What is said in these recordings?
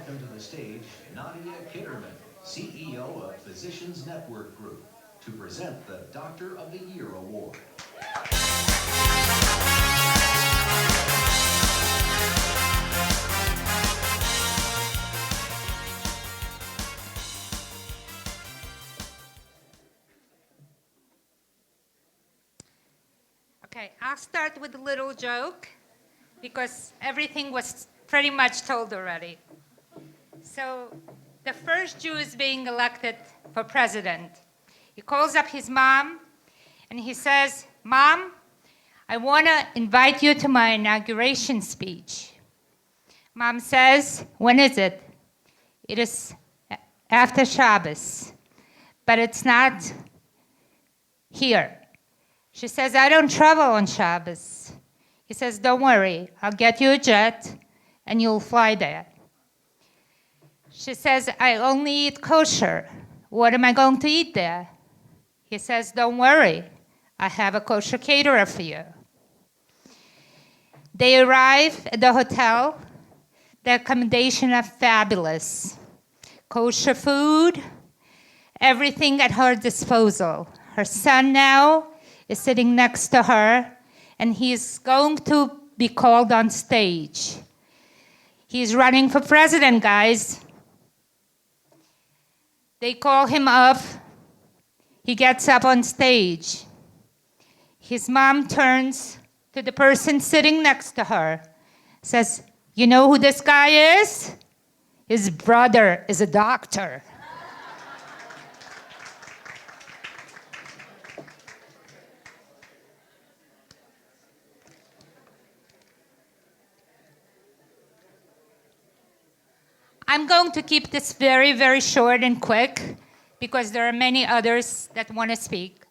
welcome to the stage Nadia Kitterman, CEO of Physicians Network Group, to present the Doctor of the Year Award. Okay, I'll start with a little joke because everything was pretty much told already. So the first Jew is being elected for president. He calls up his mom and he says, "Mom, I want to invite you to my inauguration speech." Mom says, "When is it?" "It is after Shabbos, but it's not here." She says, "I don't travel on Shabbos." He says, "Don't worry, I'll get you a jet and you'll fly there." She says, "I only eat kosher. What am I going to eat there?" He says, "Don't worry, I have a kosher caterer for you." They arrive at the hotel. The accommodation are fabulous. Kosher food, everything at her disposal. Her son now is sitting next to her, and he's going to be called on stage. He's running for president, guys. They call him up. He gets up on stage. His mom turns to the person sitting next to her, says, "You know who this guy is? His brother is a doctor." I'm going to keep this very, very short and quick because there are many others that want to speak.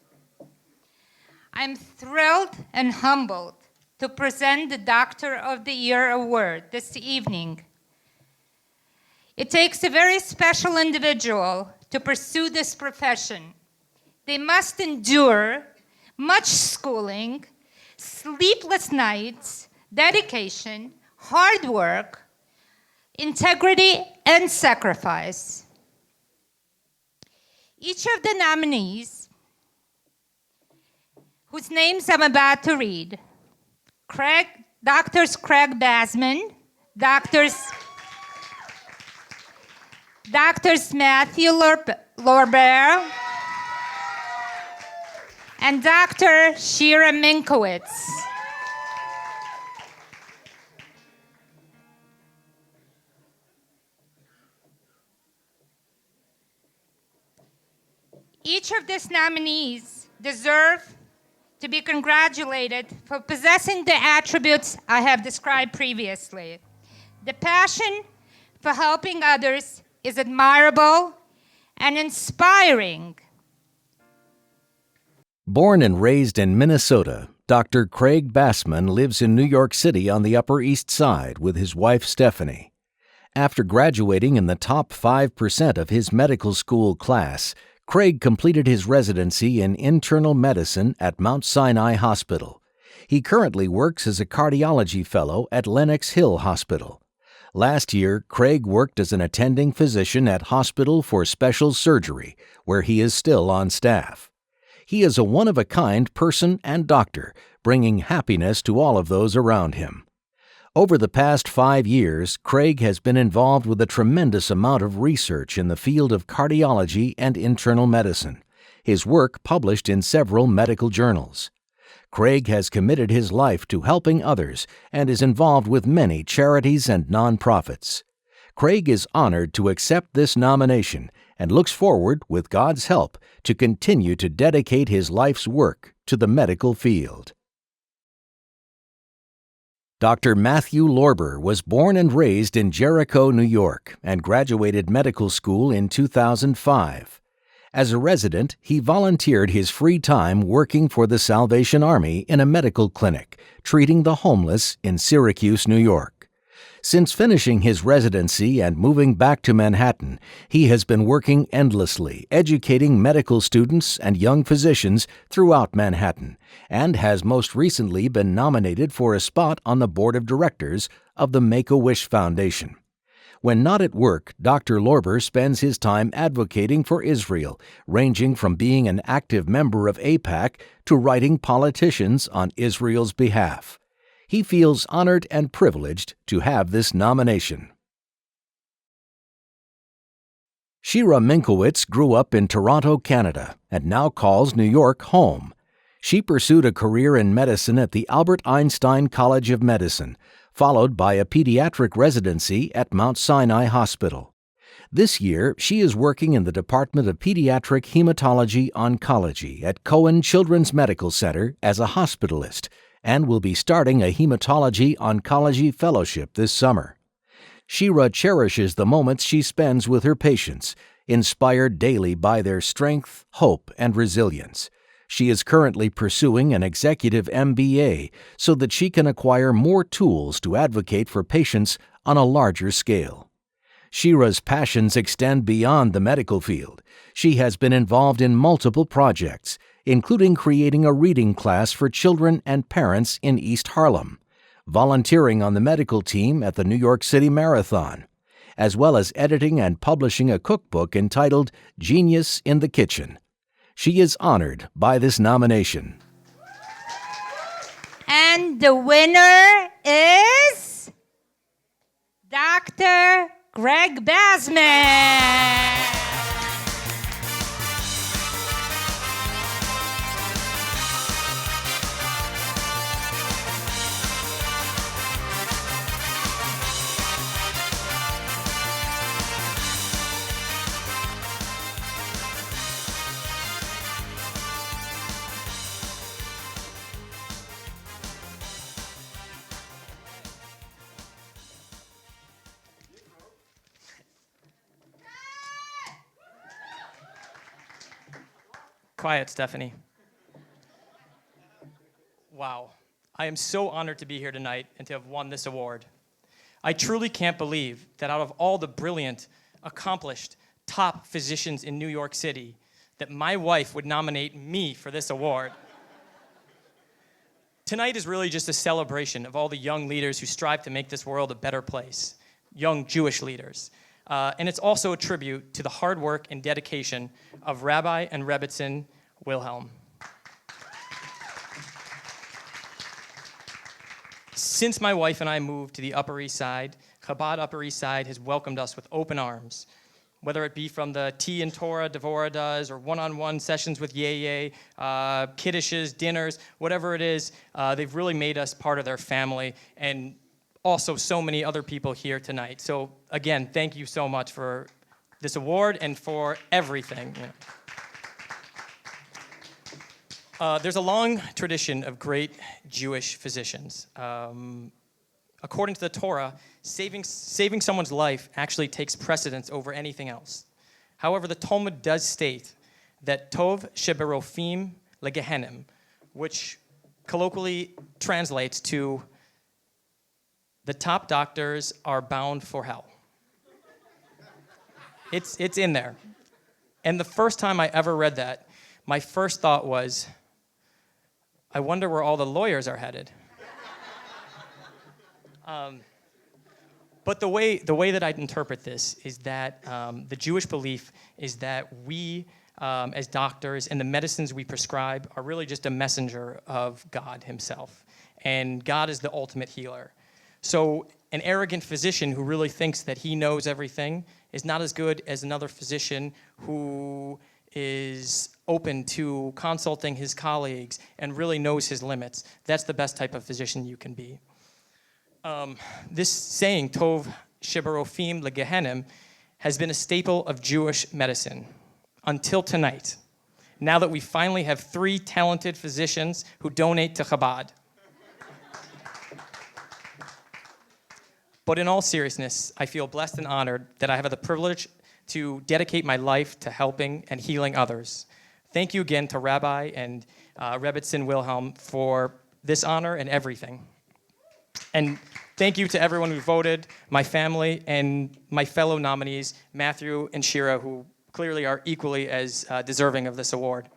I'm thrilled and humbled to present the Doctor of the Year Award this evening. It takes a very special individual to pursue this profession. They must endure much schooling, sleepless nights, dedication, hard work, integrity, and sacrifice. Each of the nominees, whose names I'm about to read, Doctors Craig Bassman, Doctors Matthew Lorber, and Dr. Shira Minkowitz. Each of these nominees deserve to be congratulated for possessing the attributes I have described previously. The passion for helping others is admirable and inspiring. Born and raised in Minnesota, Dr. Craig Bassman lives in New York City on the Upper East Side with his wife Stephanie. After graduating in the top 5% of his medical school class, Craig completed his residency in internal medicine at Mount Sinai Hospital. He currently works as a cardiology fellow at Lenox Hill Hospital. Last year, Craig worked as an attending physician at Hospital for Special Surgery, where he is still on staff. He is a one-of-a-kind person and doctor, bringing happiness to all of those around him. Over the past 5 years, Craig has been involved with a tremendous amount of research in the field of cardiology and internal medicine, his work published in several medical journals. Craig has committed his life to helping others and is involved with many charities and nonprofits. Craig is honored to accept this nomination and looks forward, with God's help, to continue to dedicate his life's work to the medical field. Dr. Matthew Lorber was born and raised in Jericho, New York, and graduated medical school in 2005. As a resident, he volunteered his free time working for the Salvation Army in a medical clinic, treating the homeless in Syracuse, New York. Since finishing his residency and moving back to Manhattan, he has been working endlessly, educating medical students and young physicians throughout Manhattan, and has most recently been nominated for a spot on the board of directors of the Make-A-Wish Foundation. When not at work, Dr. Lorber spends his time advocating for Israel, ranging from being an active member of AIPAC to writing politicians on Israel's behalf. He feels honored and privileged to have this nomination. Shira Minkowitz grew up in Toronto, Canada, and now calls New York home. She pursued a career in medicine at the Albert Einstein College of Medicine, followed by a pediatric residency at Mount Sinai Hospital. This year, she is working in the Department of Pediatric Hematology Oncology at Cohen Children's Medical Center as a hospitalist and will be starting a Hematology Oncology Fellowship this summer. Shira cherishes the moments she spends with her patients, inspired daily by their strength, hope, and resilience. She is currently pursuing an executive MBA so that she can acquire more tools to advocate for patients on a larger scale. Shira's passions extend beyond the medical field. She has been involved in multiple projects, including creating a reading class for children and parents in East Harlem, volunteering on the medical team at the New York City Marathon, as well as editing and publishing a cookbook entitled Genius in the Kitchen. She is honored by this nomination. And the winner is Dr. Craig Bassman. Quiet, Stephanie. Wow. I am so honored to be here tonight and to have won this award. I truly can't believe that out of all the brilliant, accomplished, top physicians in New York City, that my wife would nominate me for this award. Tonight is really just a celebration of all the young leaders who strive to make this world a better place, young Jewish leaders. And it's also a tribute to the hard work and dedication of Rabbi and Rebbitzin Wilhelm. Since my wife and I moved to the Upper East Side, Chabad Upper East Side has welcomed us with open arms. Whether it be from the tea and Torah Devorah does, or one-on-one sessions with Yeh, kiddishes, dinners, whatever it is, they've really made us part of their family, and also so many other people here tonight. So again, thank you so much for this award and for everything. There's a long tradition of great Jewish physicians. According to the Torah, saving someone's life actually takes precedence over anything else. However, the Talmud does state that Tov sheberofim legehenim, which colloquially translates to the top doctors are bound for hell. It's in there. And the first time I ever read that, my first thought was, I wonder where all the lawyers are headed. But the way that I interpret this is that the Jewish belief is that we, as doctors, and the medicines we prescribe are really just a messenger of God himself. And God is the ultimate healer. So an arrogant physician who really thinks that he knows everything is not as good as another physician who is open to consulting his colleagues and really knows his limits. That's the best type of physician you can be. This saying, Tov sheberofim legehenim, has been a staple of Jewish medicine until tonight, now that we finally have 3 talented physicians who donate to Chabad. But in all seriousness, I feel blessed and honored that I have the privilege to dedicate my life to helping and healing others. Thank you again to Rabbi and Rebbitzin Wilhelm for this honor and everything. And thank you to everyone who voted, my family, and my fellow nominees, Matthew and Shira, who clearly are equally as deserving of this award.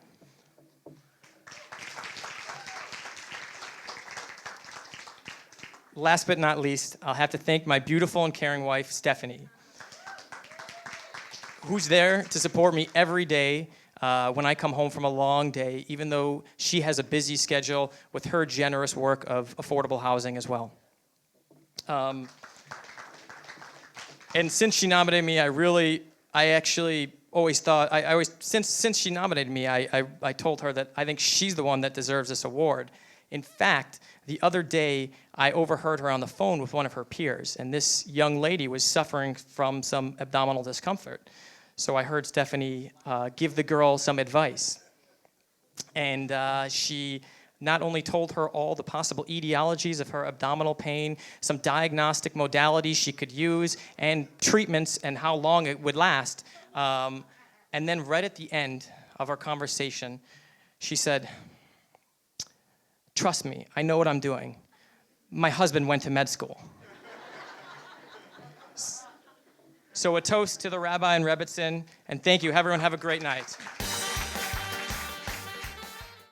last but not least, I'll have to thank my beautiful and caring wife, Stephanie, who's there to support me every day when I come home from a long day, even though she has a busy schedule with her generous work of affordable housing as well. And since she nominated me, I actually always thought, since she nominated me, I told her that I think she's the one that deserves this award. In fact, the other day, I overheard her on the phone with one of her peers, and this young lady was suffering from some abdominal discomfort. So I heard Stephanie give the girl some advice. And she not only told her all the possible etiologies of her abdominal pain, some diagnostic modalities she could use, and treatments and how long it would last. And then right at the end of our conversation, she said, "Trust me, I know what I'm doing. My husband went to med school." So a toast to the Rabbi and Rebbitzin, and thank you. Everyone have a great night.